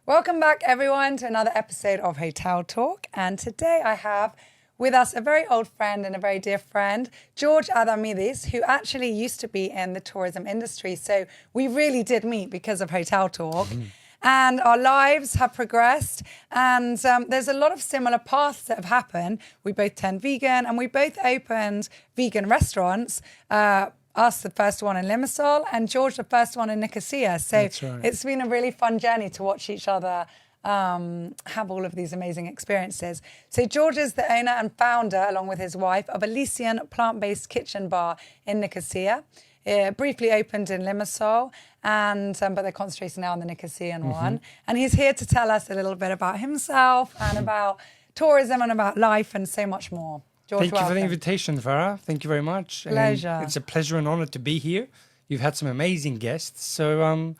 Welcome back, everyone, to another episode of Hotel Talk. And today I have with us a very old friend and a very dear friend, George Adamides, who actually used to be in the tourism industry. So we really did meet because of Hotel Talk. And our lives have progressed. And there's a lot of similar paths that have happened. We both turned vegan and we both opened vegan restaurants. Us, the first one in Limassol, and George, the first one in Nicosia. So right. It's been a really fun journey to watch each other have all of these amazing experiences. So George is the owner and founder, along with his wife, of Elysian plant-based kitchen bar in Nicosia. It briefly opened in Limassol, and but they're concentrating now on the Nicosian one. And he's here to tell us a little bit about himself and about tourism and about life and so much more. George, Thank you for the welcome. invitation, Farah. Thank you very much. Pleasure. And it's a pleasure and honor to be here. You've had some amazing guests, so I'm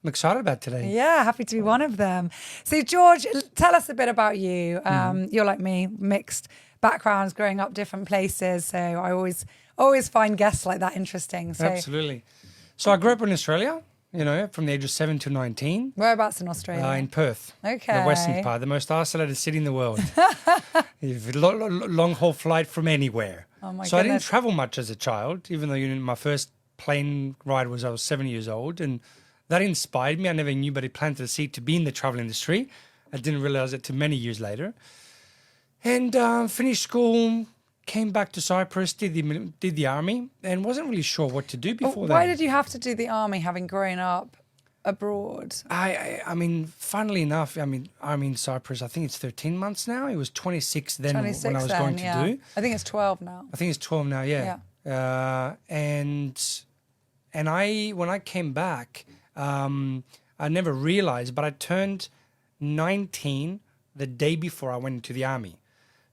excited about today. Yeah, happy to be one of them. So, George, tell us a bit about you. You're like me, mixed backgrounds, growing up different places. So I always find guests like that interesting. So, Absolutely. So I grew up in Australia, from the age of 7 to 19. whereabouts in Australia? In Perth. Okay. The western part, the most isolated city in the world. You've long haul flight from anywhere. Oh my So I didn't goodness. travel much as a child, even though my first plane ride was I was 7 years old, and that inspired me. I never knew, but it planted a seed to be in the travel industry. I didn't realize it till many years later. And finished school, came back to Cyprus, did the army, and wasn't really sure what to do before that. Why did you have to do the army, having grown up abroad? I mean, funnily enough, army in Cyprus, I think it's 13 months now. It was 26 then 26 when I was then, going to yeah. do. I think it's 12 now. I think it's 12 now, yeah. And when I came back, I never realized, but I turned 19 the day before I went into the army.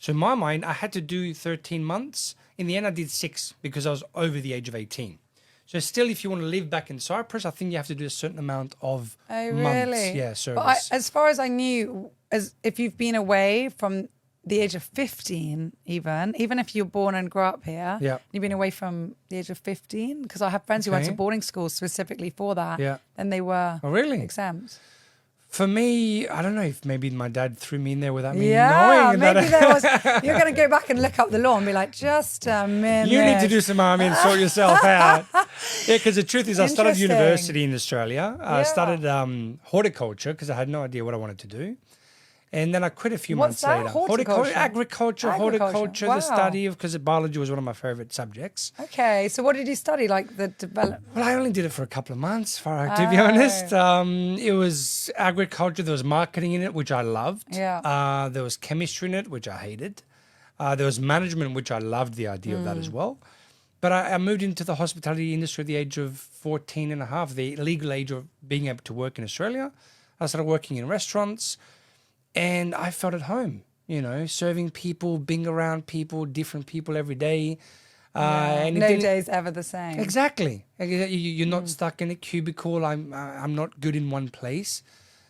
So in my mind, I had to do 13 months. In the end, I did 6 because I was over the age of 18. So still, if you want to live back in Cyprus, I think you have to do a certain amount of Oh, months. really? Yeah, service. But as far as I knew, as if you've been away from the age of 15, even if you're born and grew up here, Yeah. you've been away from the age of 15, because I have friends who went to Okay. boarding schools specifically for that, Yeah. and they were Oh, really? exempt. For me, I don't know if maybe my dad threw me in there without me Yeah, knowing. maybe that there was. You're going to go back and look up the law and be like, just a minute. You need to do some army and sort yourself out. Yeah, because the truth is I started Interesting. university in Australia. I Yeah. started horticulture because I had no idea what I wanted to do. And then I quit a few What's months that? later. Horticulture? Agriculture, horticulture, Wow. the study of, because biology was one of my favorite subjects. Okay, so what did you study? Like the develop? Well, I only did it for a couple of months, Farah, to be honest. It was agriculture. There was marketing in it, which I loved. Yeah. There was chemistry in it, which I hated. There was management, which I loved the idea of that as well. But I moved into the hospitality industry at the age of 14 and a half, the legal age of being able to work in Australia. I started working in restaurants. And I felt at home, serving people, being around people, different people every day. And it no didn't- day's ever the same. Exactly. You're not stuck in a cubicle. I'm not good in one place.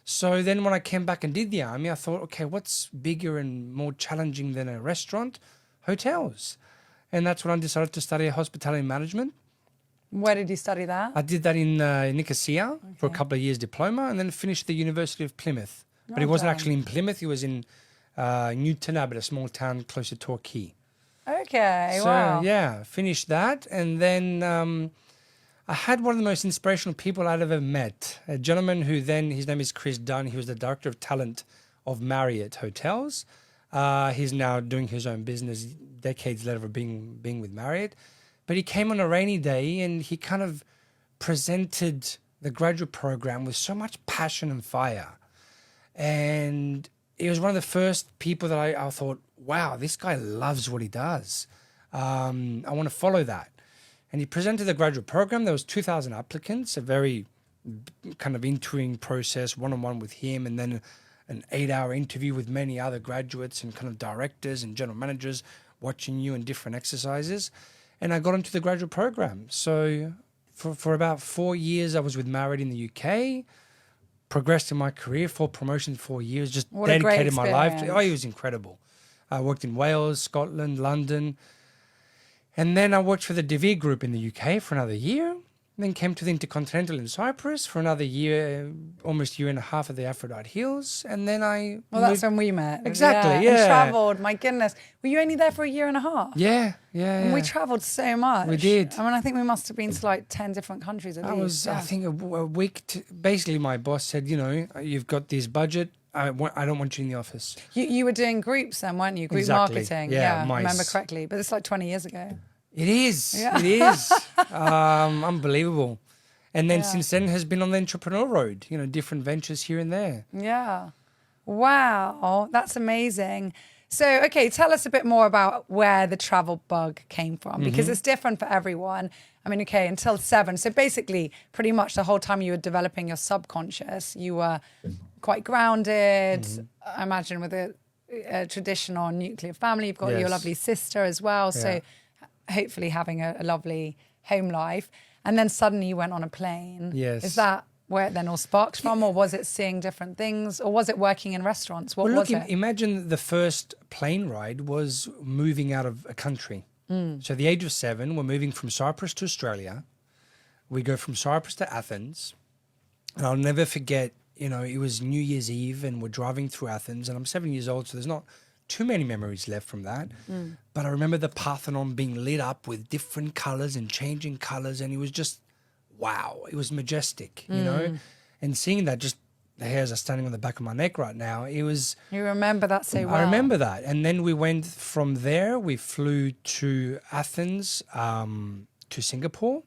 So then when I came back and did the army, I thought, okay, what's bigger and more challenging than a restaurant? Hotels. And that's when I decided to study hospitality management. Where did you study that? I did that in Nicosia for a couple of years diploma, and then finished the University of Plymouth. But it wasn't Okay. actually in Plymouth. It was in Newton Abbot, a small town close to Torquay. Okay, So, wow. yeah, finished that. And then I had one of the most inspirational people I'd ever met. A gentleman who then, his name is Chris Dunn. He was the director of talent of Marriott Hotels. He's now doing his own business decades later of being with Marriott. But he came on a rainy day and he kind of presented the graduate program with so much passion and fire. And he was one of the first people that I thought, wow, this guy loves what he does. I want to follow that. And he presented the graduate program. There was 2,000 applicants, a very kind of interviewing process, one-on-one with him, and then an 8-hour interview with many other graduates and kind of directors and general managers watching you in different exercises. And I got into the graduate program. So for about 4 years, I was with Marriott in the UK, progressed in my career, 4 promotions, 4 years, just What a great dedicated my life to. experience. Oh, it was incredible. I worked in Wales, Scotland, London. And then I worked for the De Vere Group in the UK for another year. then came to the Intercontinental in Cyprus for another year, almost year and a half at the Aphrodite Hills. And then I Well, that's when we met. Exactly, yeah. And travelled, my goodness. Were you only there for a year and a half? Yeah. And we travelled so much. We did. I mean, I think we must have been to like 10 different countries at least. I think, a week. Basically, my boss said, you've got this budget. I don't want you in the office. You were doing groups then, weren't you? Group Exactly. marketing. Yeah, I remember correctly. But it's like 20 years ago. It is. Yeah. It is. Unbelievable. And then since then has been on the entrepreneur road, different ventures here and there. Yeah. Wow. That's amazing. So, okay, tell us a bit more about where the travel bug came from, because it's different for everyone. I mean, okay, until 7. So basically, pretty much the whole time you were developing your subconscious, you were quite grounded, I imagine, with a traditional nuclear family. You've got your lovely sister as well. So hopefully having a lovely home life. And then suddenly you went on a plane. Yes. Is that where it then all sparked from, or was it seeing different things, or was it working in restaurants? What was it? Imagine the first plane ride was moving out of a country. So at the age of 7, we're moving from Cyprus to Australia. We go from Cyprus to Athens. And I'll never forget, it was New Year's Eve and we're driving through Athens, and I'm 7 years old, so there's not too many memories left from that. But I remember the Parthenon being lit up with different colors and changing colors, and it was just, wow, it was majestic, and seeing that, just the hairs are standing on the back of my neck right now. It was... You remember that so well. I remember that. And then we went from there, we flew to Athens, to Singapore.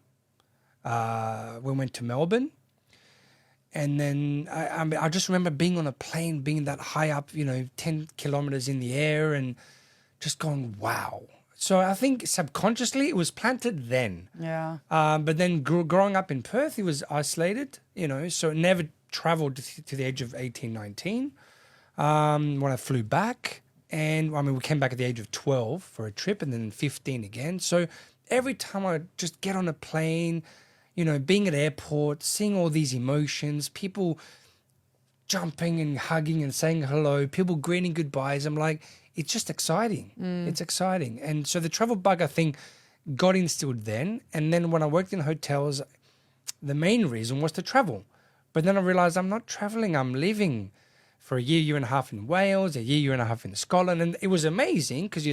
We went to Melbourne. And then I just remember being on a plane, being that high up, 10 kilometers in the air, and just going, wow. So I think subconsciously it was planted then. Yeah. But then growing up in Perth, it was isolated, so it never traveled to the age of 18, 19. When I flew back, and we came back at the age of 12 for a trip, and then 15 again. So every time I just get on a plane, being at airports, seeing all these emotions, people jumping and hugging and saying hello, people greeting goodbyes, I'm like, it's just exciting. It's exciting. And so the travel bug, I think, got instilled then. And then when I worked in hotels, the main reason was to travel. But then I realized I'm not traveling, I'm living for a year and a half in Wales, a year and a half in Scotland. And it was amazing because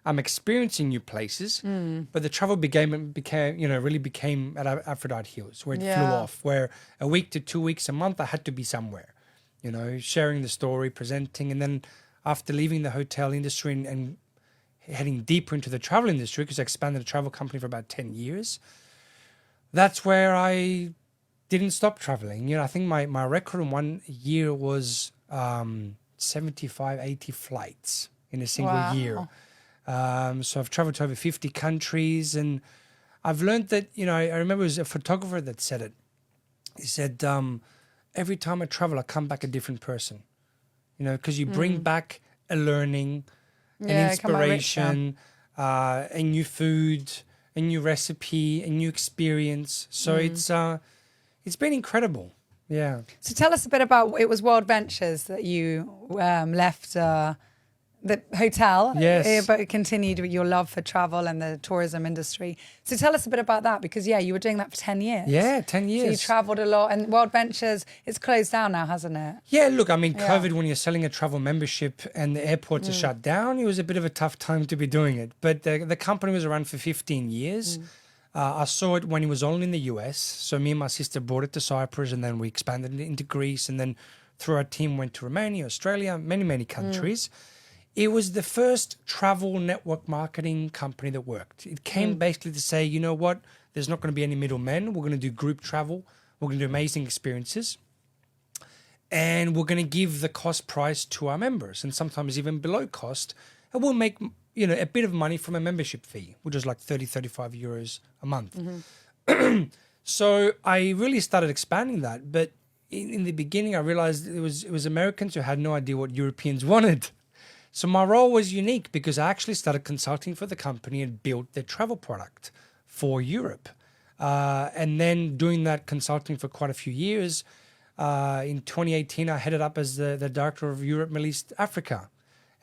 I'm experiencing new places, but the travel really became at Aphrodite Hills, where it flew off, where a week to 2 weeks, a month, I had to be somewhere, sharing the story, presenting. And then after leaving the hotel industry and heading deeper into the travel industry, because I expanded a travel company for about 10 years, that's where I didn't stop traveling. I think my record in 1 year was 75, 80 flights in a single year. So I've traveled to over 50 countries, and I've learned that, I remember it was a photographer that said it. He said, every time I travel, I come back a different person, because you bring back a learning, an inspiration, a new food, a new recipe, a new experience. So it's been incredible. Yeah. So tell us a bit about, it was World Ventures that you left the hotel, but it continued with your love for travel and the tourism industry. So tell us a bit about that, because you were doing that for 10 years. Yeah, 10 years. So you traveled a lot, and World Ventures, it's closed down now, hasn't it? Yeah, look, COVID, when you're selling a travel membership and the airports are shut down, it was a bit of a tough time to be doing it. But the company was around for 15 years. I saw it when it was only in the US. So me and my sister brought it to Cyprus, and then we expanded it into Greece, and then through our team went to Romania, Australia, many, many countries. It was the first travel network marketing company that worked. It came basically to say, you know what, there's not going to be any middlemen. We're going to do group travel. We're going to do amazing experiences. And we're going to give the cost price to our members, and sometimes even below cost. And we'll make, a bit of money from a membership fee, which is like 30, 35 euros a month. So I really started expanding that. But in the beginning, I realized it was Americans who had no idea what Europeans wanted. So my role was unique because I actually started consulting for the company and built their travel product for Europe. And then doing that consulting for quite a few years, in 2018, I headed up as the director of Europe, Middle East, Africa,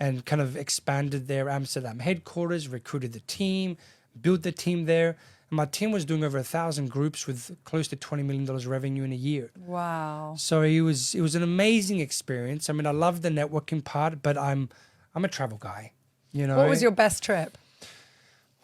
and kind of expanded their Amsterdam headquarters, recruited the team, built the team there. And my team was doing over 1,000 groups with close to $20 million revenue in a year. Wow. So it was an amazing experience. I mean, I love the networking part, but I'm a travel guy, you know. What was your best trip?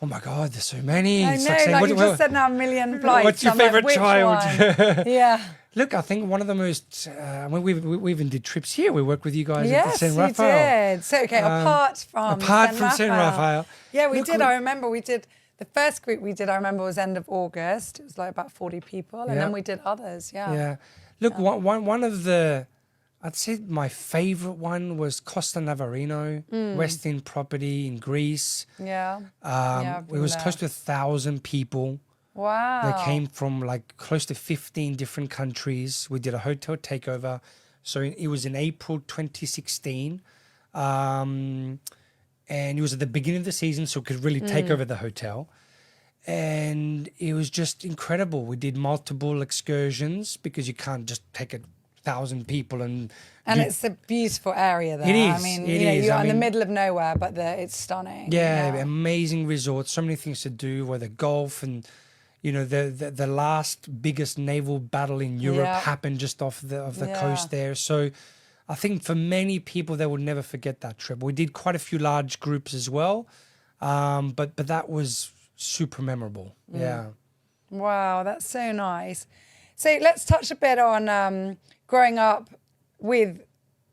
Oh my God, there's so many. I It's know, saying, like you just said now a million flights. what's your I'm like, favorite which child? one? Yeah. Look, I think one of the most, we even did trips here. We worked with you guys at Yes, the San you Rafael. did. So, okay, apart from San Rafael. Yeah, we Look, did. I remember we did, the first group we did, I remember was end of August. It was like about 40 people. And then we did others, Yeah. Look, one of the, I'd say my favorite one was Costa Navarino, West End property in Greece. Yeah. It was close to 1,000 people. Wow. They came from like close to 15 different countries. We did a hotel takeover. So it was in April 2016. And it was at the beginning of the season, so it could really take over the hotel. And it was just incredible. We did multiple excursions because you can't just take 1,000 people and it's a beautiful area there. It is. I mean, It you know, is. you're I in the mean- middle of nowhere, but it's stunning. Yeah, amazing resorts, so many things to do, whether golf and, you know, the last biggest naval battle in Europe happened just off the coast there. So I think for many people, they will never forget that trip. We did quite a few large groups as well, but that was super memorable. Yeah. Wow, that's so nice. So let's touch a bit on growing up with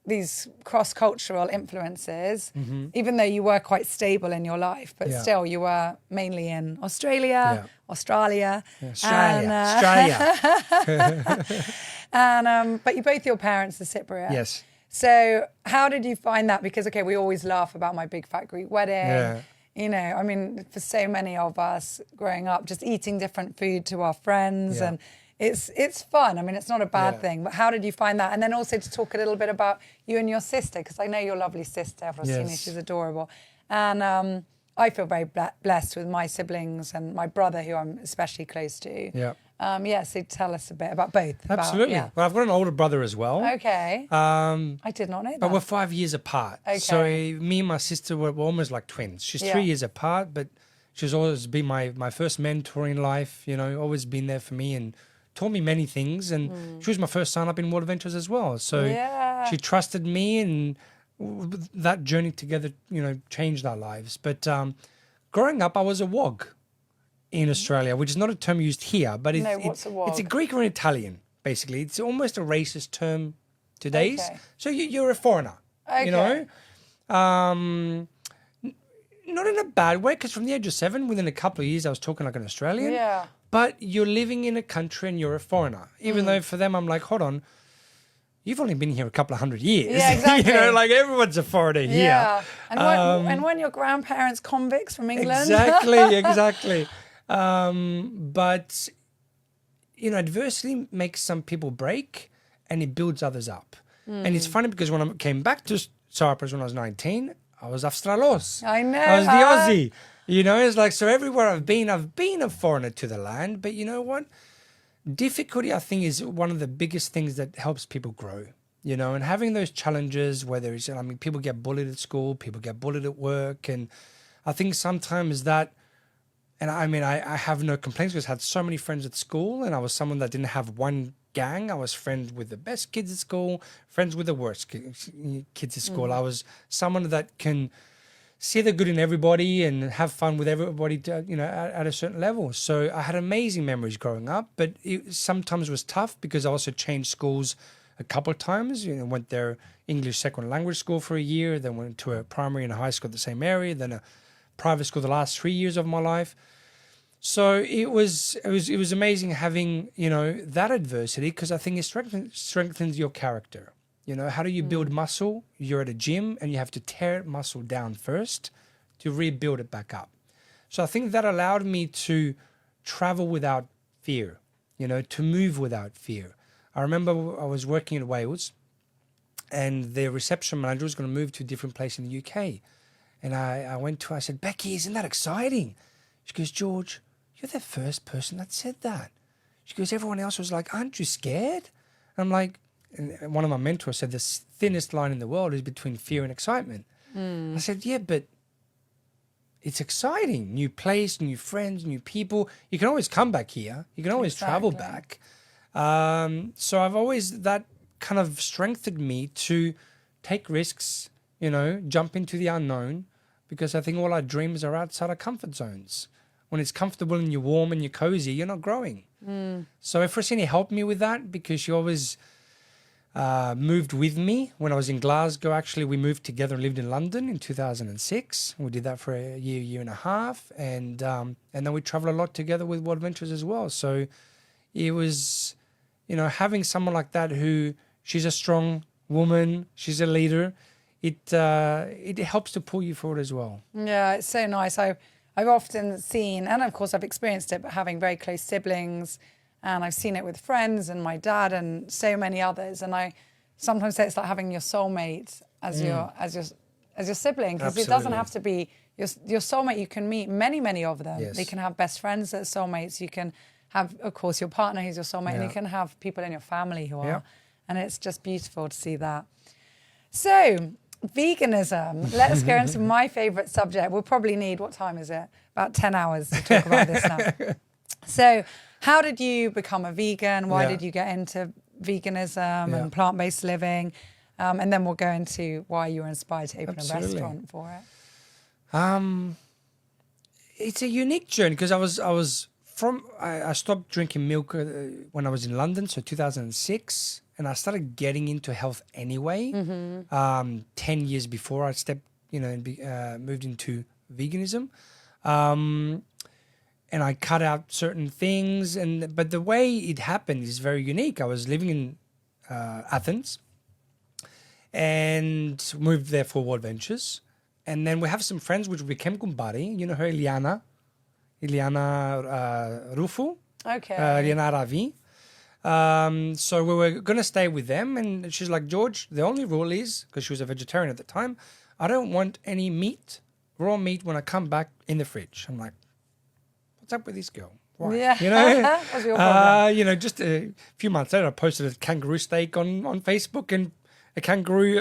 these cross-cultural influences, even though you were quite stable in your life, but still you were mainly in Australia, Australia. And but both your parents are Cypriot. Yes. So how did you find that? Because, okay, we always laugh about my big fat Greek wedding. Yeah. You know, I mean, for so many of us growing up, just eating different food to our friends and it's fun. I mean, it's not a bad thing, but how did you find that? And then also to talk a little bit about you and your sister, because I know your lovely sister, Rosina, she's adorable. And I feel very blessed with my siblings and my brother, who I'm especially close to. Yeah. So tell us a bit about both. Absolutely. Well, I've got an older brother as well. Okay. I did not know that. But we're 5 years apart. Okay. So me and my sister were almost like twins. She's 3 years apart, but she's always been my first mentor in life, you know, always been there for me and taught me many things. And she was my first sign up in World Adventures as well. So she trusted me, and that journey together, you know, changed our lives. But growing up, I was a WOG in Australia, which is not a term used here, but what's a WOG? it's a Greek or an Italian, basically. It's almost a racist term today's. Okay. So you're a foreigner, you know? Not in a bad way, because from the age of 7, within a couple of years, I was talking like an Australian. Yeah. But you're living in a country and you're a foreigner. Even though for them, I'm like, hold on, you've only been here a couple of 100 years. Yeah, exactly. You know, like everyone's a foreigner here. Yeah. And when your grandparents convicts from England. Exactly. But, you know, adversity makes some people break and it builds others up. And it's funny because when I came back to Cyprus when I was 19, I was Australos. I know. I was the Aussie. You know, it's like, so everywhere I've been a foreigner to the land. But you know what? Difficulty, I think, is one of the biggest things that helps people grow. You know, and having those challenges, whether it's, I mean, people get bullied at school, people get bullied at work. And I think sometimes that, and I mean, I have no complaints because I had so many friends at school, and I was someone that didn't have one gang. I was friends with the best kids at school, friends with the worst kids at school. I was someone that can see the good in everybody and have fun with everybody, you know, at a certain level. So I had amazing memories growing up, but it sometimes was tough because I also changed schools a couple of times. You know, went there English second language school for a year, then went to a primary and a high school at the same area, then a private school the last 3 years of my life. So it was amazing having, you know, that adversity, because I think it strengthens your character. You know, how do you build muscle? You're at a gym and you have to tear muscle down first to rebuild it back up. So I think that allowed me to travel without fear, you know, to move without fear. I remember I was working in Wales and the reception manager was going to move to a different place in the UK. And I went to her, I said, Becky, isn't that exciting? She goes, George, you're the first person that said that. She goes, everyone else was like, aren't you scared? And I'm like, and one of my mentors said the thinnest line in the world is between fear and excitement. I said, yeah, but it's exciting. New place, new friends, new people. You can always come back here. You can always travel back. So I've always, that kind of strengthened me to take risks, you know, jump into the unknown, because I think all our dreams are outside our comfort zones. When it's comfortable and you're warm and you're cozy, you're not growing. So Efrosini helped me with that, because she always moved with me. When I was in Glasgow, actually, we moved together and lived in London in 2006. We did that for a year and a half. And then we traveled a lot together with World Ventures as well. So it was, you know, having someone like that who, she's a strong woman, she's a leader, it helps to pull you forward as well. Yeah, it's so nice. I've often seen, and of course I've experienced it, but having very close siblings, and I've seen it with friends and my dad and so many others. And I sometimes say it's like having your soulmate as your sibling, because it doesn't have to be your soulmate. You can meet many of them. Yes. They can have best friends that are soulmates. You can have, of course, your partner who's your soulmate, and you can have people in your family who are, and it's just beautiful to see that. So, veganism. Let's go into my favourite subject. We'll probably need, what time is it? About 10 hours to talk about this now. So, how did you become a vegan? Why did you get into veganism and plant-based living? And then we'll go into why you were inspired to open a restaurant for it. It's a unique journey, because I stopped drinking milk when I was in London, so 2006. And I started getting into health anyway. 10 years before I moved into veganism, and I cut out certain things. But the way it happened is very unique. I was living in Athens, and moved there for World Ventures, and then we have some friends which became kumbari. You know her, Iliana Rufu, Iliana Ravi. So we were going to stay with them, and she's like, George, the only rule is, because she was a vegetarian at the time, I don't want any meat, raw meat, when I come back in the fridge. I'm like, what's up with this girl? Why? Yeah. You know, What's your problem? you know, just a few months later, I posted a kangaroo steak on Facebook, and a kangaroo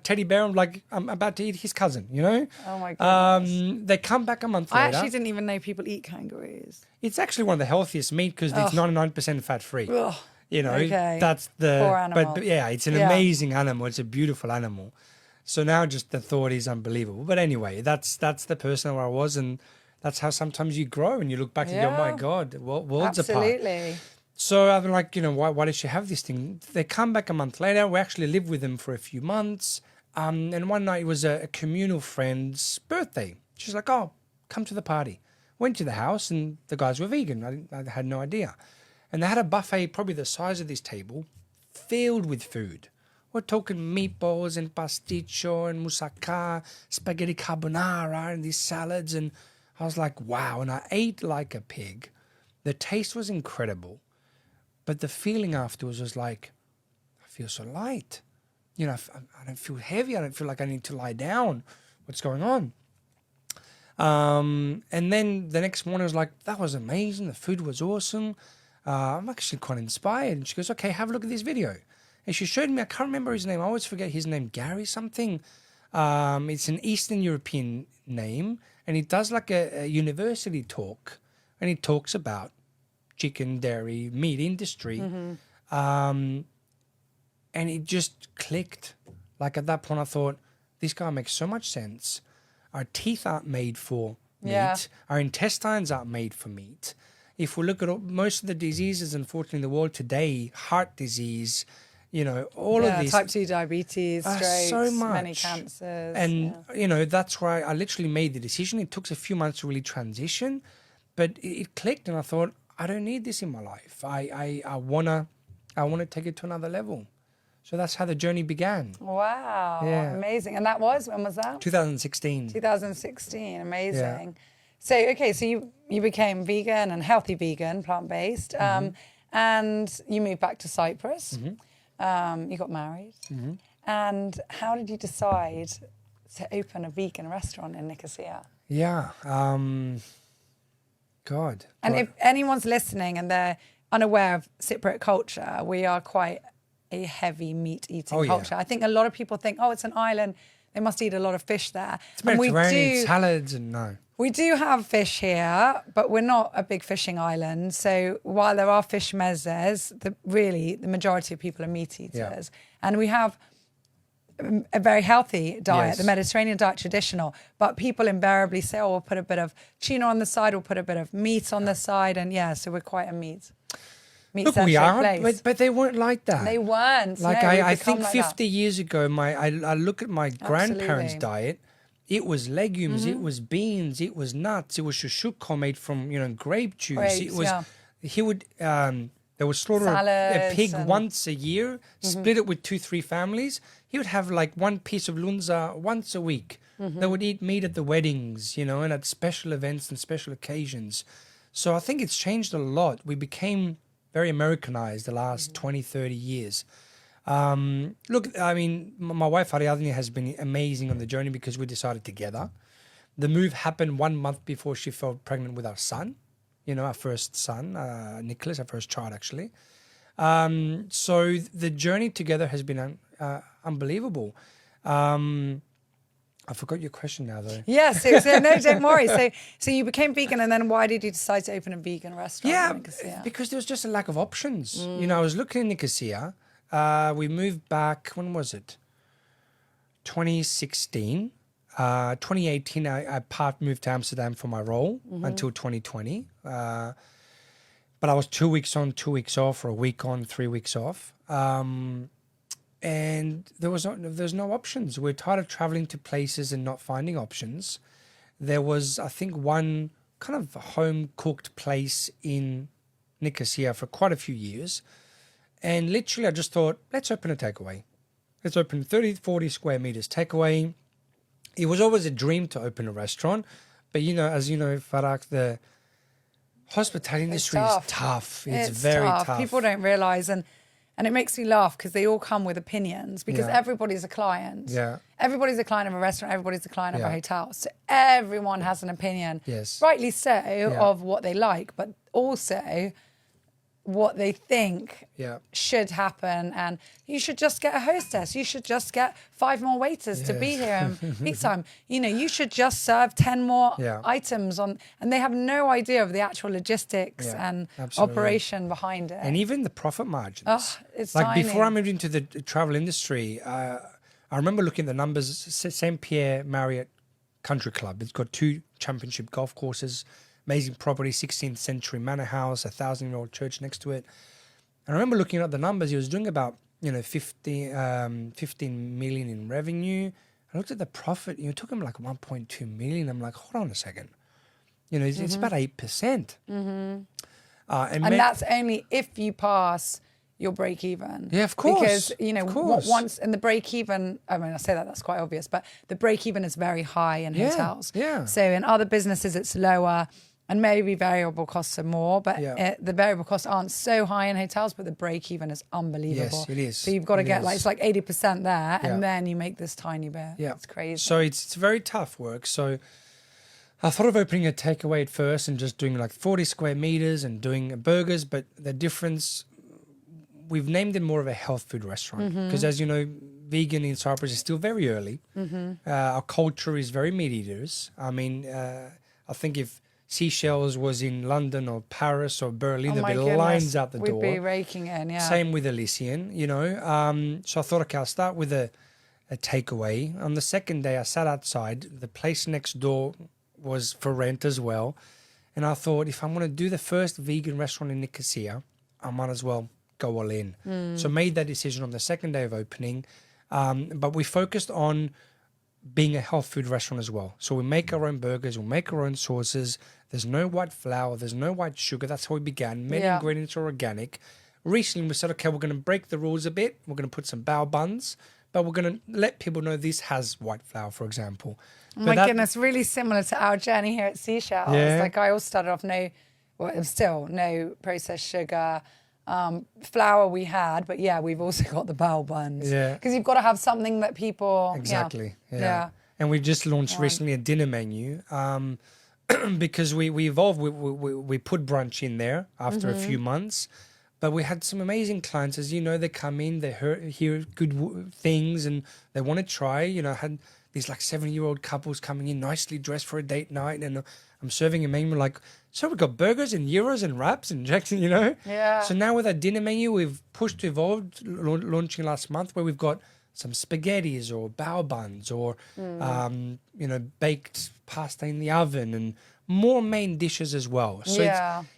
teddy bear. I'm like, I'm about to eat his cousin, you know? Oh my goodness. They come back a month later. I actually didn't even know people eat kangaroos. It's actually one of the healthiest meat, because it's 99% fat free. Ugh. You know, Okay. that's the... Poor animal. But yeah, it's an amazing animal. It's a beautiful animal. So now just the thought is unbelievable. But anyway, that's the person where I was, and that's how sometimes you grow and you look back and go, my God, worlds apart. Absolutely. So I'm like, you know, why did she have this thing? They come back a month later. We actually lived with them for a few months. And one night it was a communal friend's birthday. She's like, oh, come to the party. Went to the house, and the guys were vegan. I had no idea. And they had a buffet probably the size of this table, filled with food. We're talking meatballs and pasticcio and moussaka, spaghetti carbonara, and these salads. And I was like, wow. And I ate like a pig. The taste was incredible. But the feeling afterwards was like, I feel so light. You know, I don't feel heavy. I don't feel like I need to lie down. What's going on? And then the next morning I was like, that was amazing. The food was awesome. I'm actually quite inspired. And she goes, okay, have a look at this video. And she showed me, I can't remember his name. I always forget his name, Gary something. It's an Eastern European name. And he does like a university talk. And he talks about chicken, dairy, meat industry. And it just clicked. Like at that point I thought, this guy makes so much sense. Our teeth aren't made for meat. Our intestines aren't made for meat. If we look at most of the diseases, unfortunately, in the world today, heart disease, you know, all of these. Type 2 diabetes, strokes, so much. many cancers. And, you know, that's why I literally made the decision. It took a few months to really transition, but it clicked, and I thought, I don't need this in my life. I wanna take it to another level. So that's how the journey began. Wow, amazing. And that was, when was that? 2016. 2016, amazing. So, okay, so you became vegan and healthy vegan, plant-based, and you moved back to Cyprus. You got married. And how did you decide to open a vegan restaurant in Nicosia? Yeah, God. And if anyone's listening and they're unaware of Cypriot culture, we are quite a heavy meat-eating culture. I think a lot of people think, oh, it's an island, they must eat a lot of fish there. It's Mediterranean, salads, and no. We do have fish here, but we're not a big fishing island. So while there are fish mezzes, the majority of people are meat eaters. And we have a very healthy diet, Yes. the Mediterranean diet, traditional. But people invariably say, oh, we'll put a bit of tuna on the side, we'll put a bit of meat on the side. And so we're quite a Look, we meat-centric are, place. but they weren't like that. They weren't. Like no, we've I become think like 50 that. years ago, I look at my grandparents' Absolutely. diet. It was legumes, it was beans, it was nuts, it was shushuko made from grape juice. It Grapes, was he would they would slaughter a Salads pig and- once a year, split it with 2-3 families. He would have like one piece of lunza once a week. They would eat meat at the weddings, and at special events and special occasions. So I think it's changed a lot. We became very Americanized the last 20, 30 years. Look, I mean, my wife Ariadne has been amazing on the journey because we decided together. The move happened 1 month before she fell pregnant with our son, our first son, Nicholas, our first child actually. So the journey together has been unbelievable. I forgot your question now though. Yes, no, don't worry. So you became vegan, and then why did you decide to open a vegan restaurant? Yeah, in Nicosia? because there was just a lack of options. I was looking in Nicosia. We moved back, when was it? 2016. 2018, I moved to Amsterdam for my role until 2020. But I was 2 weeks on, 2 weeks off, or a week on, 3 weeks off. And there's no options. We're tired of traveling to places and not finding options. There was, I think, one kind of home-cooked place in Nicosia for quite a few years. And literally, I just thought, let's open a takeaway. Let's open 30, 40 square meters takeaway. It was always a dream to open a restaurant. But, as you know, Farah, the hospitality industry is tough. It's very tough. People don't realise, and it makes me laugh because they all come with opinions, because everybody's a client. Yeah. Everybody's a client of a restaurant, everybody's a client of a Yeah. hotel. So everyone has an opinion, Yes. rightly so, of what they like, but also what they think should happen. And you should just get a hostess. You should just get 5 more waiters to be here in peak time. You should just serve 10 more items on. And they have no idea of the actual logistics and operation behind it. And even the profit margins. Oh, it's like tiny. before I moved into the travel industry, I remember looking at the numbers. St. Pierre Marriott Country Club. It's got 2 championship golf courses, amazing property, 16th century manor house, 1,000-year-old church next to it. And I remember looking at the numbers. He was doing about 15 million in revenue. I looked at the profit. It took him like 1.2 million. I'm like, hold on a second. It's about 8%. And that's only if you pass your break even. Yeah, of course. Because, of course. once, and the break even, I mean, I say that's quite obvious, but the break even is very high in hotels. Yeah. So in other businesses, it's lower, and maybe variable costs are more, but the variable costs aren't so high in hotels, but the break even is unbelievable. Yes, it is. So you've got to get is. it's like 80% there, and then you make this tiny bit. Yeah. It's crazy. So it's very tough work. So I thought of opening a takeaway at first and just doing like 40 square meters and doing burgers, but the difference, we've named it more of a health food restaurant because, as you know, vegan in Cyprus is still very early. Our culture is very meat eaters. I mean, I think if Seychelles was in London or Paris or Berlin, there'd be lines out the door. We'd be raking in, yeah. Same with Elysian, So I thought, okay, I'll start with a takeaway. On the second day, I sat outside. The place next door was for rent as well. And I thought, if I'm going to do the first vegan restaurant in Nicosia, I might as well go all in. So made that decision on the second day of opening. But we focused on being a health food restaurant as well. So we make our own burgers, we make our own sauces. There's no white flour, there's no white sugar. That's how we began. Many ingredients are organic. Recently we said, okay, we're going to break the rules a bit. We're going to put some bao buns, but we're going to let people know this has white flour, for example. Oh my goodness, really similar to our journey here at Seychelles. Yeah. Like I also started off no processed sugar. Flour we had, but we've also got the bao buns. Yeah. Because you've got to have something that people... Exactly. Yeah. And we just launched recently a dinner menu because we evolved. We put brunch in there after a few months, but we had some amazing clients. As you know, they come in, they hear good things and they want to try. Had these like 70-year-old couples coming in nicely dressed for a date night, and I'm serving a menu like, so we've got burgers and gyros and wraps and Jackson, you know. Yeah. So now with our dinner menu, we've pushed to evolved, launching last month, where we've got some spaghettis or bao buns or baked pasta in the oven and more main dishes as well. So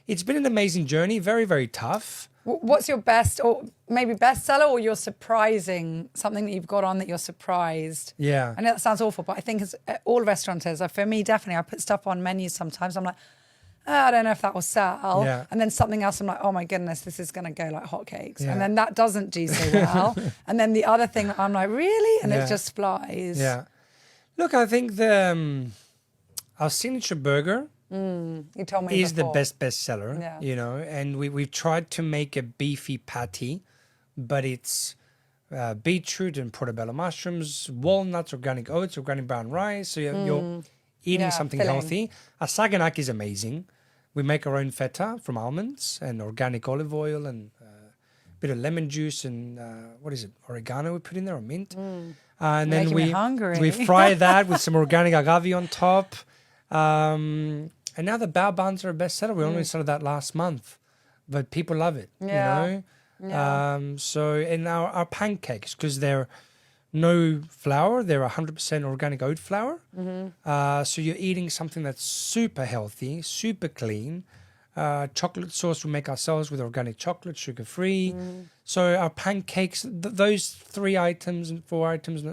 it's been an amazing journey, very, very tough. What's your best, or maybe bestseller, or your surprising, something that you've got on that you're surprised? Yeah. I know that sounds awful, but I think as all restaurateurs, for me, definitely, I put stuff on menus sometimes. I'm like, I don't know if that will sell. Yeah. And then something else, I'm like, oh my goodness, this is going to go like hotcakes. Yeah. And then that doesn't do so well. And then the other thing, I'm like, really? And it just flies. Yeah. Look, I think our signature burger you told me is before. the best seller, you know, and we've tried to make a beefy patty, but it's beetroot and portobello mushrooms, walnuts, organic oats, organic brown rice. So you're eating something filling. healthy. Our saganak is amazing. We make our own feta from almonds and organic olive oil and a bit of lemon juice and oregano we put in there, or mint. And then we fry that with some organic agave on top. And now the bao buns are a bestseller. We only started that last month, but people love it. You know. So and our pancakes, because they're no flour, they're 100% organic oat flour. So you're eating something that's super healthy, super clean. Chocolate sauce we make ourselves with organic chocolate, sugar-free. So our pancakes, those 3 items and 4 items,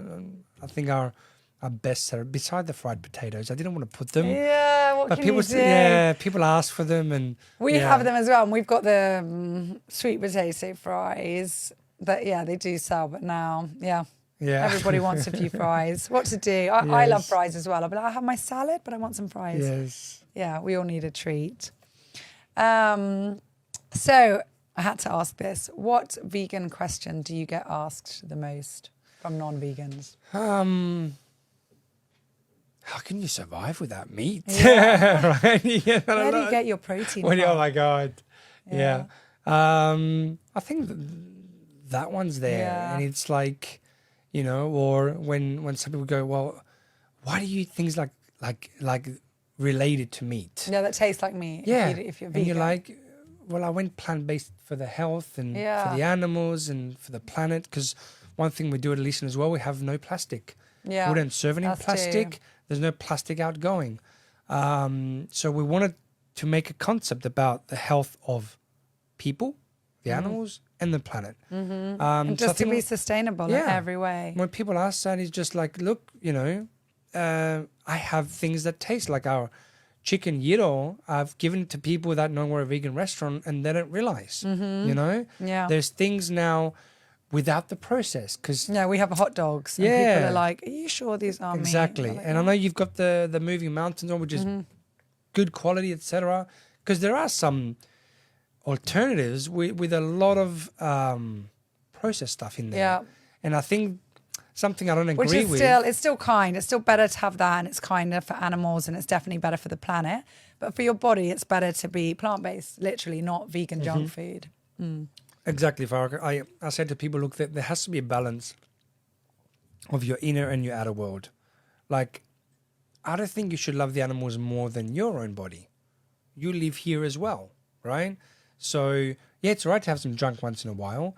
I think are our best seller. Beside the fried potatoes, I didn't want to put them. Yeah, what but can people, you do? Yeah, people ask for them, and we have them as well. And we've got the sweet potato fries. That they do sell, but now everybody wants a few fries. What to do? I love fries as well. I'll be like, I have my salad, but I want some fries. Yes. Yeah, we all need a treat. So I had to ask this. What vegan question do you get asked the most from non-vegans? How can you survive without meat? Yeah. Right? Where do you get your protein from? Oh my God. Yeah. I think that one's there. Yeah. And it's like, you know, or when some people go, well, why do you eat things like related to meat? Yeah, that tastes like meat. Yeah. If you're vegan. And you're like, well, I went plant-based for the health and for the animals and for the planet, because one thing we do at Elysian as well, we have no plastic. Yeah. We don't serve any plastic. There's no plastic outgoing. So we wanted to make a concept about the health of people, the animals, and the planet. And just to be sustainable in every way. When people ask that, it's just like, look, you know, I have things that taste like our chicken gyro. I've given it to people that know we're a vegan restaurant and they don't realize, you know? Yeah. There's things now without the process, because we have hot dogs and people are like, are you sure these are exactly meat? And I know you've got the moving mountains on, which is good quality, etc., because there are some alternatives with a lot of processed stuff in there, and I think something I don't agree with, it's still kind, it's still better to have that, and it's kinder for animals, and it's definitely better for the planet, but for your body it's better to be plant-based, literally, not vegan junk food. Exactly, Farah. I said to people, look, there has to be a balance of your inner and your outer world. Like, I don't think you should love the animals more than your own body. You live here as well, right? So, yeah, it's all right to have some junk once in a while,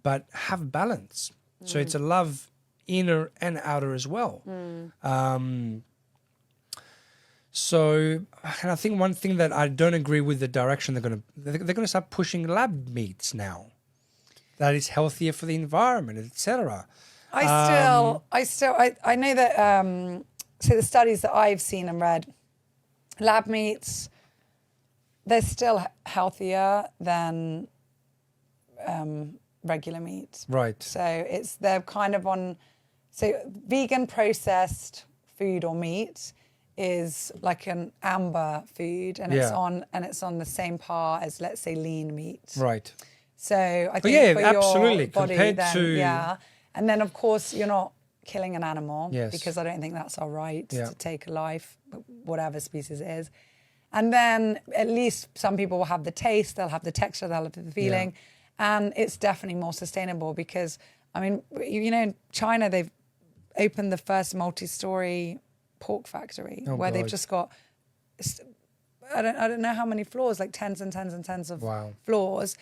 but have balance. So it's a love inner and outer as well. So, and I think one thing that I don't agree with the direction they're going to start pushing lab meats now. That is healthier for the environment, etc. I know that, so the studies that I've seen and read, lab meats, they're still healthier than regular meat. Right. So they're kind of on, so vegan processed food or meat is like an amber food, and it's on the same par as, let's say, lean meat. Right. So I think for absolutely. your body, Compared then, to and then of course you're not killing an animal, Yes. because I don't think that's our right to take a life, whatever species it is. And then at least some people will have the taste, they'll have the texture, they'll have the feeling, and it's definitely more sustainable, because I mean, you know, in China they've opened the first multi-story pork factory where they've just got, I don't know how many floors, like tens and tens and tens of floors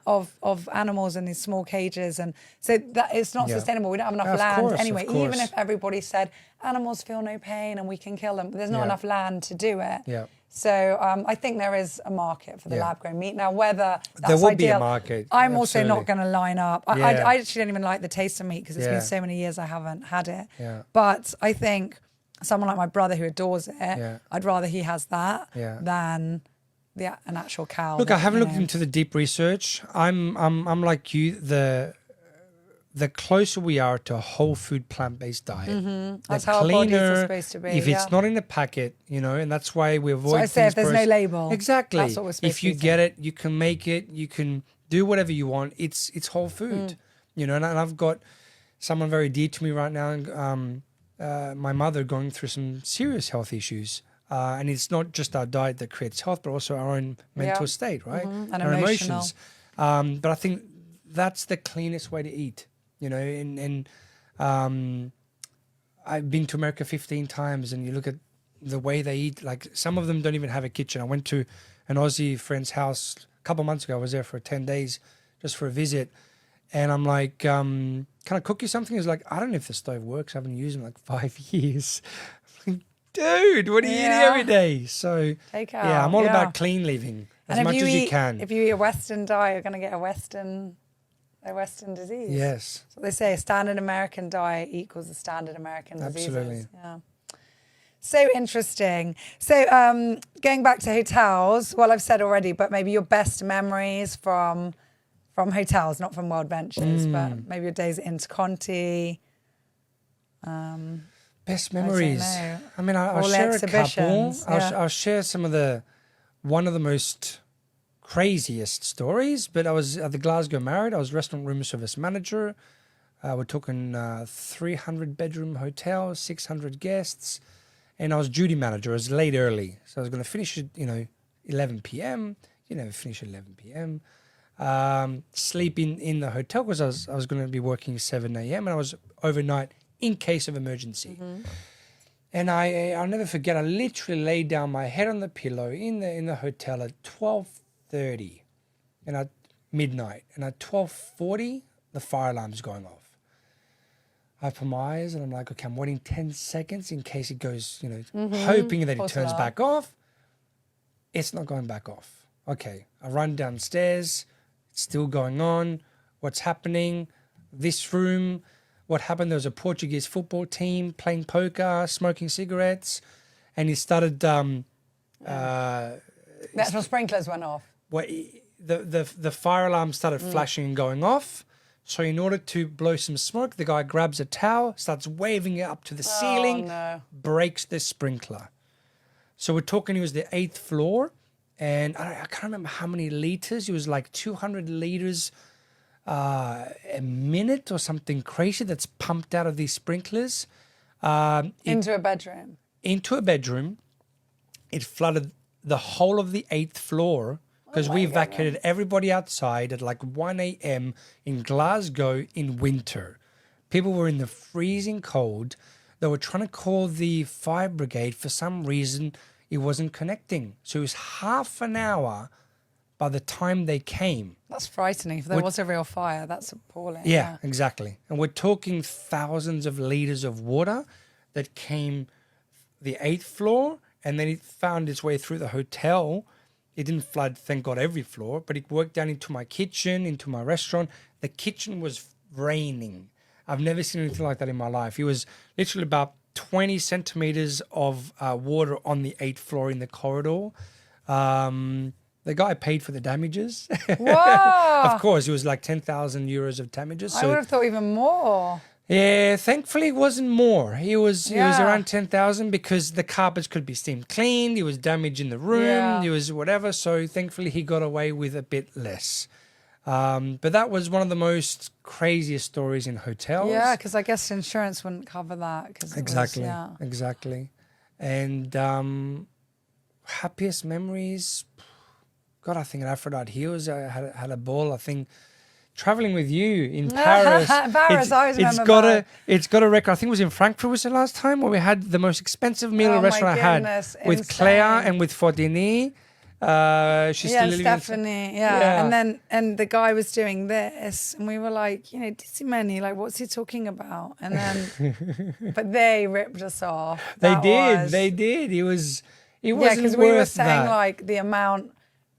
of animals in these small cages. And so that it's not sustainable. We don't have enough land anyway. Even if everybody said animals feel no pain and we can kill them, there's not enough land to do it. Yeah. So I think there is a market for the lab-grown meat. Now, whether that's there will ideal, be a market. I'm also not going to line up. I actually don't even like the taste of meat because it's been so many years I haven't had it. Yeah. But I think someone like my brother who adores it, I'd rather he has that than an actual cow. Look, I haven't looked into the deep research. I'm like you. The closer we are to a whole food plant-based diet, that's the how our bodies cleaner, are supposed to be. If it's not in a packet, and that's why we avoid. So I say if there's no label, exactly. That's what we're supposed if to you be get it, you can make it. You can do whatever you want. It's whole food, And I've got someone very dear to me right now. My mother going through some serious health issues. And it's not just our diet that creates health, but also our own mental state, right? And our emotional. emotions. But I think that's the cleanest way to eat, and I've been to America 15 times and you look at the way they eat, like some of them don't even have a kitchen. I went to an Aussie friend's house a couple of months ago. I was there for 10 days just for a visit. And I'm like, can I cook you something? He's like, I don't know if the stove works. I haven't used it in like 5 years. Dude, what are you eating every day? So, take out. I'm all about clean living as much as you can. If you eat a Western diet, you're going to get a Western disease. Yes. So they say a standard American diet equals a standard American disease. Absolutely. Yeah. So interesting. So going back to hotels, well, I've said already, but maybe your best memories from hotels, not from World Ventures, but maybe your days at Interconti. Best memories. I mean, I'll share a couple. I'll share some of one of the most craziest stories, but I was at the Glasgow Marriott. I was restaurant room service manager. We're talking 300 bedroom hotel, 600 guests. And I was duty manager. I was late early. So I was going to finish at, 11 p.m. You never finish at 11 p.m. Sleep in the hotel because I was going to be working 7 a.m. and I was overnight in case of emergency. And I'll never forget, I literally laid down my head on the pillow in the hotel at 12:30 and at midnight. And at 12:40, the fire alarm's going off. I open my eyes and I'm like, okay, I'm waiting 10 seconds in case it goes, hoping that it turns back off. It's not going back off. Okay, I run downstairs. It's still going on. What's happening? This room. What happened? There was a Portuguese football team playing poker, smoking cigarettes, and he started. The actual sprinklers went off. Well, the fire alarm started flashing and going off. So in order to blow some smoke, the guy grabs a towel, starts waving it up to the ceiling, breaks the sprinkler. So we're talking, it was the 8th floor, and I can't remember how many liters. It was like 200 liters a minute or something crazy that's pumped out of these sprinklers. Into a bedroom. Into a bedroom. It flooded the whole of the 8th floor because we evacuated everybody outside at like 1 a.m. in Glasgow in winter. People were in the freezing cold. They were trying to call the fire brigade. For some reason, it wasn't connecting. So it was half an hour by the time they came. That's frightening. If there was a real fire, that's appalling. Yeah, exactly. And we're talking thousands of liters of water that came the 8th floor, and then it found its way through the hotel. It didn't flood, thank God, every floor, but it worked down into my kitchen, into my restaurant. The kitchen was raining. I've never seen anything like that in my life. It was literally about 20 centimeters of water on the 8th floor in the corridor. The guy paid for the damages. Whoa! Of course, it was like 10,000 euros of damages. I would have thought even more. Yeah, thankfully it wasn't more. It was around 10,000 because the carpets could be steam cleaned. It was damage in the room. It was whatever. So thankfully he got away with a bit less. But that was one of the most craziest stories in hotels. Yeah, because I guess insurance wouldn't cover that. Exactly. Exactly. And happiest memories. God, I think at Aphrodite Hills, I had a ball. I think traveling with you in Paris. Paris, I always remember Paris. It's got a record. I think it was in Frankfurt was the last time where we had the most expensive meal at a restaurant I had with insane. Claire and with Fortini. She's still living Stephanie, and the guy was doing this, and we were like, Dissimeni, like, what's he talking about? And then, but they ripped us off. They did. It wasn't because worth we were saying that. like the amount.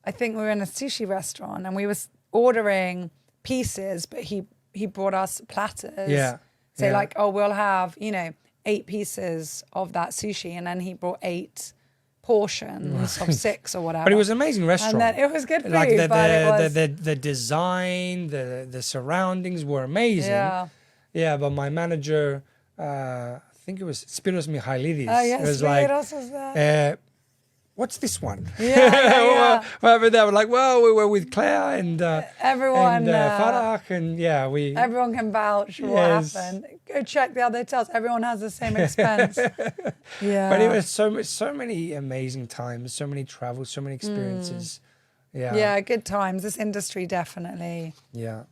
I think we were in a sushi restaurant, and we were ordering pieces, but he brought us platters. Yeah. So like, we'll have 8 pieces of that sushi, and then he brought 8 portions of 6 or whatever. But it was an amazing restaurant. And then it was good food, like the design, the surroundings were amazing. Yeah, but my manager, I think it was Spiros Michailidis. Oh yes, was Spiros was there. What's this one? Yeah. Whatever that. We're like, well, we were with Claire and everyone, and Farah, and we. Everyone can vouch for what happened. Go check the other hotels. Everyone has the same expense. But it was so many amazing times, so many travels, so many experiences. Yeah, good times. This industry definitely. Yeah.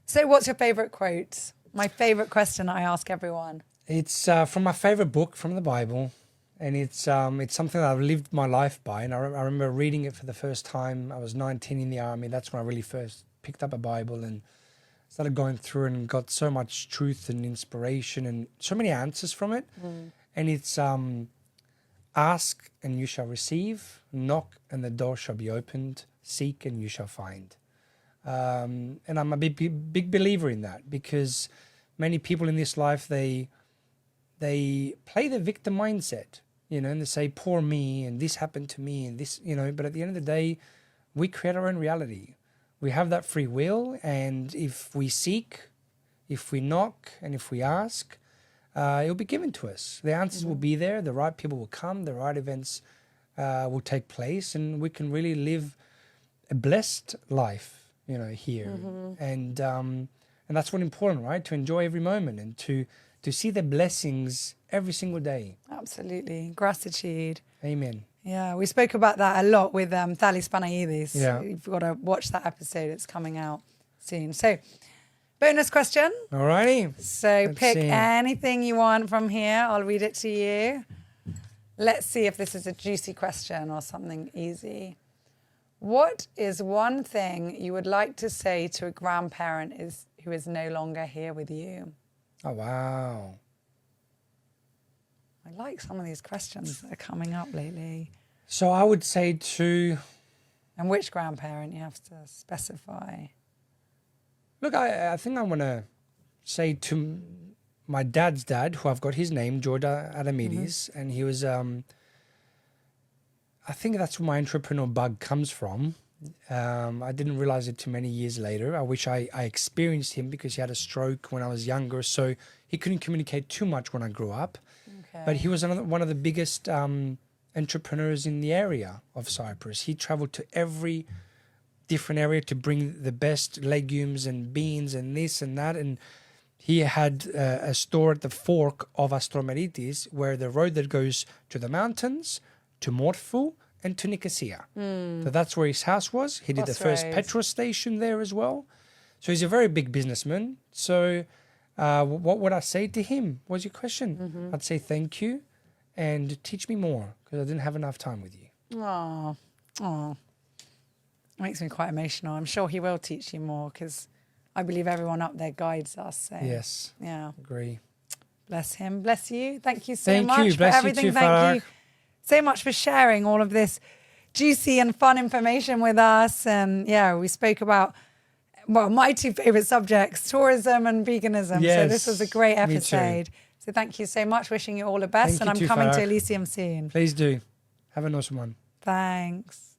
So, what's your favorite quote? My favorite question I ask everyone. It's from my favorite book, from the Bible. And it's something that I've lived my life by. And I remember reading it for the first time. I was 19 in the army. That's when I really first picked up a Bible and started going through and got so much truth and inspiration and so many answers from it. And it's ask and you shall receive, knock and the door shall be opened, seek and you shall find. And I'm a big believer in that, because many people in this life, they play the victim mindset, and they say, poor me, and this happened to me, and this, but at the end of the day, we create our own reality. We have that free will, and if we seek, if we knock, and if we ask, it'll be given to us. The answers will be there, the right people will come, the right events will take place, and we can really live a blessed life, here. And that's what's important, right? To enjoy every moment and to see the blessings every single day. Absolutely. Gratitude. Amen. Yeah, we spoke about that a lot with Thalis Panaidis. Yeah. You've got to watch that episode. It's coming out soon. So, bonus question. All righty. So, Let's pick see. anything you want from here. I'll read it to you. Let's see if this is a juicy question or something easy. What is one thing you would like to say to a grandparent who is no longer here with you? Oh, wow. I like some of these questions that are coming up lately. So I would say to... And which grandparent you have to specify. Look, I think I want to say to my dad's dad, who I've got his name, George Adamides, and he was... I think that's where my entrepreneur bug comes from. I didn't realize it too many years later. I wish I experienced him, because he had a stroke when I was younger, so he couldn't communicate too much when I grew up. Okay. But he was one of the biggest entrepreneurs in the area of Cyprus. He traveled to every different area to bring the best legumes and beans and this and that. And he had a store at the fork of Astromeritis, where the road that goes to the mountains, to Morphu, and to Nicosia. So that's where his house was. He did the first petrol station there as well. So he's a very big businessman. So what would I say to him? What's your question? I'd say thank you and teach me more, because I didn't have enough time with you. Oh, it makes me quite emotional. I'm sure he will teach you more, because I believe everyone up there guides us. So, yes. Yeah. Agree. Bless him. Bless you. Thank you so much Thank you. for Bless everything. You too, Thank Farah. you so much for sharing all of this juicy and fun information with us. And we spoke about, my 2 favorite subjects, tourism and veganism. Yes, so this was a great me too. episode. So thank you so much. Wishing you all the best. Thank And you I'm too, coming to Farah. Elysium soon. Please do. Have an awesome one. Thanks.